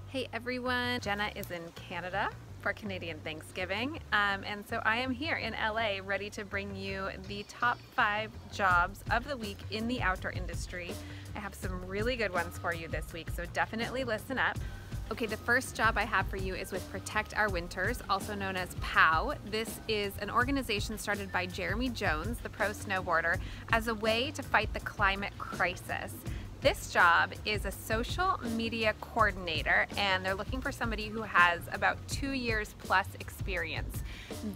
Hey everyone, Jenna is in Canada for Canadian Thanksgiving, and so I am here in LA ready to bring you the top 5 jobs of the week in the outdoor industry. I have some really good ones for you this week, so definitely listen up. Okay, the first job I have for you is with Protect Our Winters, also known as POW. This is an organization started by Jeremy Jones, the pro snowboarder, as a way to fight the climate crisis. This job is a social media coordinator, and they're looking for somebody who has about 2 years plus experience.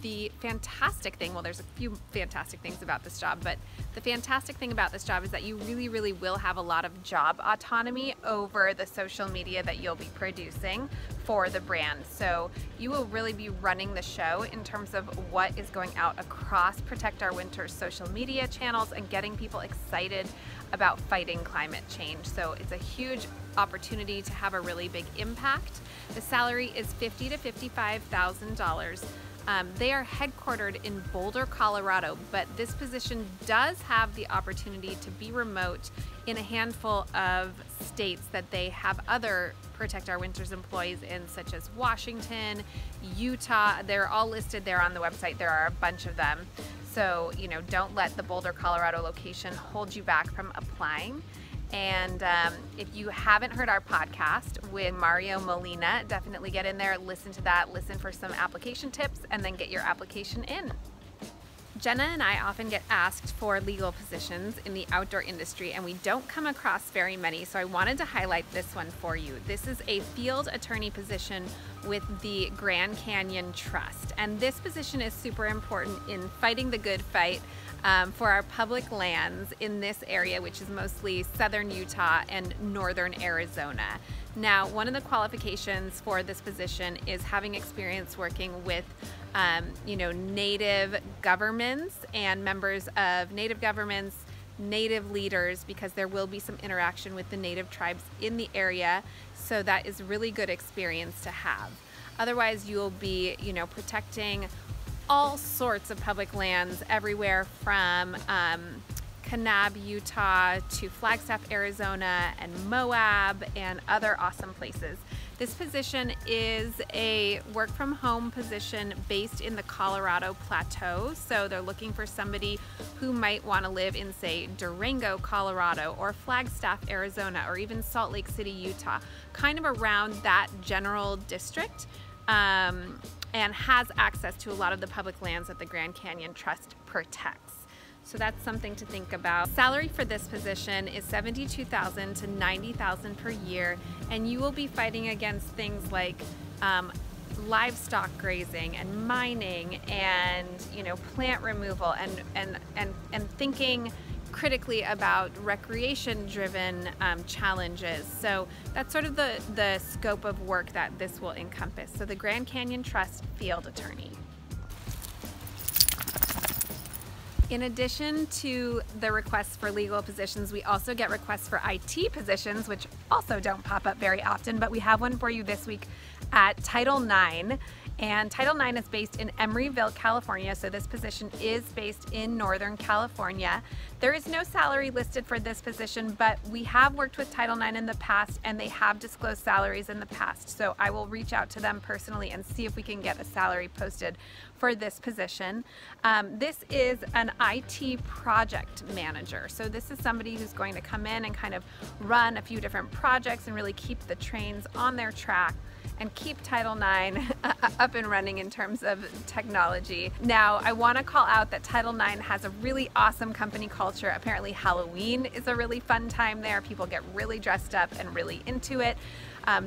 The fantastic thing, well, there's a few fantastic things about this job, but the fantastic thing about this job is that you really will have a lot of job autonomy over the social media that you'll be producing for the brand. So you will really be running the show in terms of what is going out across Protect Our Winters social media channels and getting people excited about fighting climate change. So it's a huge opportunity to have a really big impact. The salary is $50,000 to $55,000. They are headquartered in Boulder, Colorado, but this position does have the opportunity to be remote in a handful of states that they have other Protect Our Winters employees in, such as Washington, Utah. They're all listed there on the website. There are a bunch of them. So, don't let the Boulder, Colorado location hold you back from applying. And if you haven't heard our podcast with Mario Molina, definitely get in there, listen to that, listen for some application tips, and then get your application in. Jenna and I often get asked for legal positions in the outdoor industry, and we don't come across very many, so I wanted to highlight this one for you. This is a field attorney position with the Grand Canyon Trust, and this position is super important in fighting the good fight for our public lands in this area, which is mostly southern Utah and northern Arizona. Now, one of the qualifications for this position is having experience working with native governments and members of native governments, native leaders, because there will be some interaction with the native tribes in the area. So that is really good experience to have. Otherwise, you'll be, protecting all sorts of public lands everywhere from Kanab, Utah to Flagstaff, Arizona, and Moab, and other awesome places. This position is a work from home position based in the Colorado Plateau. So they're looking for somebody who might want to live in, say, Durango, Colorado, or Flagstaff, Arizona, or even Salt Lake City, Utah, kind of around that general district. And has access to a lot of the public lands that the Grand Canyon Trust protects. So that's something to think about. Salary for this position is $72,000 to $90,000 per year, and you will be fighting against things like livestock grazing and mining and plant removal and thinking critically about recreation-driven challenges. So that's sort of the scope of work that this will encompass. So the Grand Canyon Trust field attorney. In addition to the requests for legal positions, we also get requests for IT positions, which also don't pop up very often, but we have one for you this week at Title IX. And Title IX is based in Emeryville, California, so this position is based in Northern California. There is no salary listed for this position, but we have worked with Title IX in the past, and they have disclosed salaries in the past. So I will reach out to them personally and see if we can get a salary posted for this position. This is an IT project manager. So this is somebody who's going to come in and kind of run a few different projects and really keep the trains on their track and keep Title IX up and running in terms of technology. Now, I want to call out that Title IX has a really awesome company culture. Apparently Halloween is a really fun time there. People get really dressed up and really into it.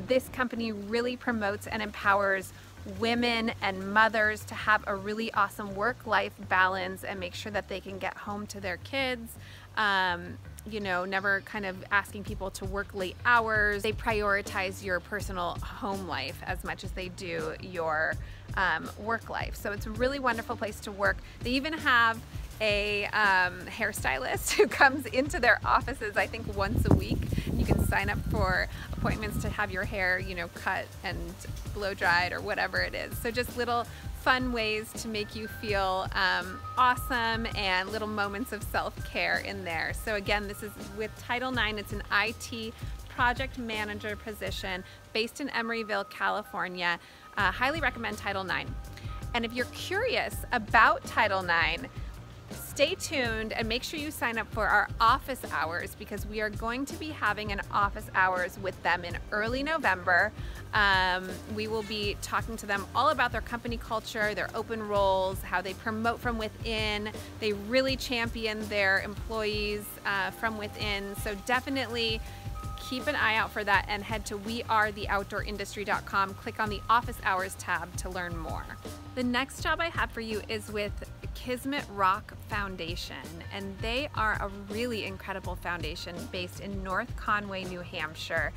This company really promotes and empowers women and mothers to have a really awesome work-life balance and make sure that they can get home to their kids. Never kind of asking people to work late hours. They prioritize your personal home life as much as they do your work life. So it's a really wonderful place to work. They even have a hairstylist who comes into their offices, I think, once a week. You can sign up for appointments to have your hair, cut and blow dried or whatever it is. So just little fun ways to make you feel awesome and little moments of self-care in there. So again, this is with Title IX. It's an IT project manager position based in Emeryville, California. Highly recommend Title IX. And if you're curious about Title IX, stay tuned and make sure you sign up for our office hours, because we are going to be having an office hours with them in early November. We will be talking to them all about their company culture, their open roles, how they promote from within. They really champion their employees from within. So definitely keep an eye out for that and head to wearetheoutdoorindustry.com. Click on the office hours tab to learn more. The next job I have for you is with Kismet Rock Foundation, and they are a really incredible foundation based in North Conway, New Hampshire.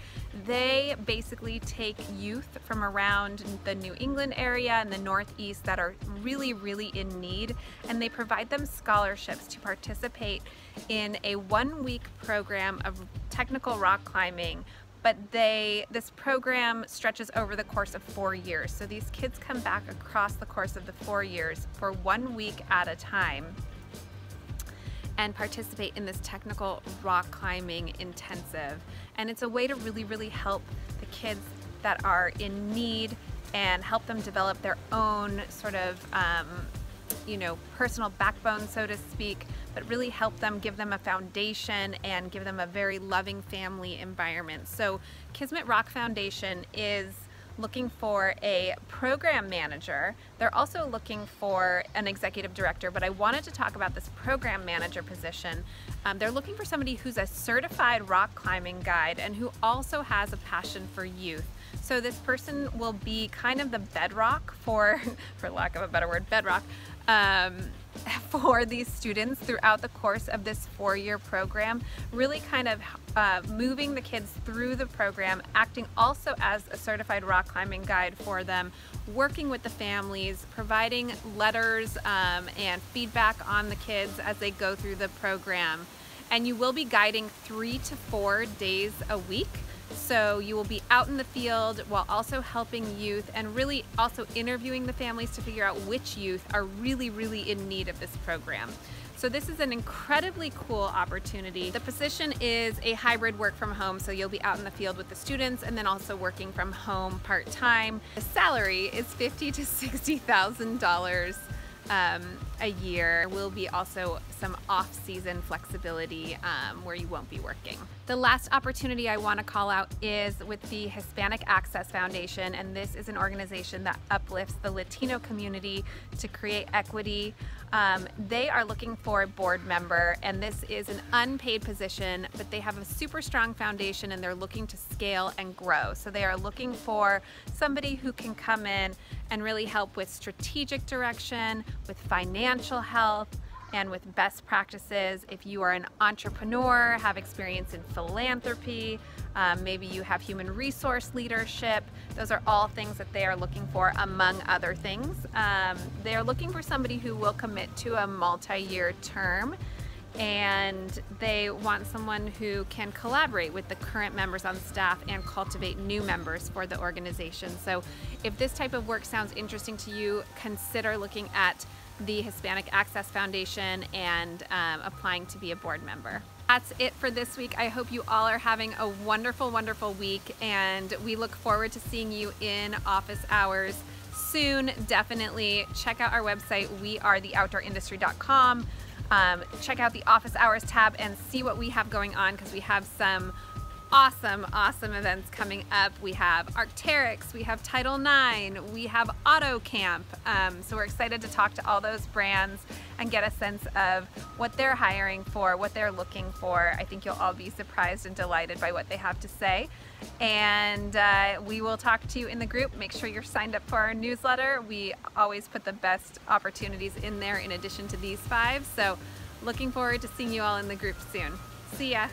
They basically take youth from around the New England area and the Northeast that are really, really in need, and they provide them scholarships to participate in a one-week program of technical rock climbing. But this program stretches over the course of 4 years. So these kids come back across the course of the 4 years for 1 week at a time and participate in this technical rock climbing intensive. And it's a way to really, really help the kids that are in need and help them develop their own sort of personal backbone, so to speak, but really help them, give them a foundation and give them a very loving family environment. So Kismet Rock Foundation is looking for a program manager. They're also looking for an executive director, but I wanted to talk about this program manager position. They're looking for somebody who's a certified rock climbing guide and who also has a passion for youth. So this person will be kind of the bedrock for lack of a better word, bedrock, for these students throughout the course of this 4-year program, really kind of moving the kids through the program, acting also as a certified rock climbing guide for them, working with the families, providing letters and feedback on the kids as they go through the program. And you will be guiding 3 to 4 days a week. So you will be out in the field while also helping youth and really also interviewing the families to figure out which youth are really, really in need of this program. So this is an incredibly cool opportunity. The position is a hybrid work from home, so you'll be out in the field with the students and then also working from home part-time. The salary is $50,000 to $60,000 a year. There will be also some off-season flexibility where you won't be working. The last opportunity I want to call out is with the Hispanic Access Foundation, and this is an organization that uplifts the Latino community to create equity. They are looking for a board member, and this is an unpaid position, but they have a super strong foundation and they're looking to scale and grow. So they are looking for somebody who can come in and really help with strategic direction, with financial help, and with best practices. If you are an entrepreneur, have experience in philanthropy, maybe you have human resource leadership, those are all things that they are looking for, among other things. They are looking for somebody who will commit to a multi-year term, and they want someone who can collaborate with the current members on staff and cultivate new members for the organization. So if this type of work sounds interesting to you, consider looking at the Hispanic Access Foundation and applying to be a board member. That's it for this week. I hope you all are having a wonderful, wonderful week, and we look forward to seeing you in office hours soon. Definitely check out our website, wearetheoutdoorindustry.com. Check out the office hours tab and see what we have going on, because we have some awesome events coming up. We have Arc'teryx, we have Title IX, we have Auto Camp. So we're excited to talk to all those brands and get a sense of what they're hiring for, what they're looking for. I think you'll all be surprised and delighted by what they have to say. And we will talk to you in the group. Make sure you're signed up for our newsletter. We always put the best opportunities in there in addition to these 5. So looking forward to seeing you all in the group soon. See ya.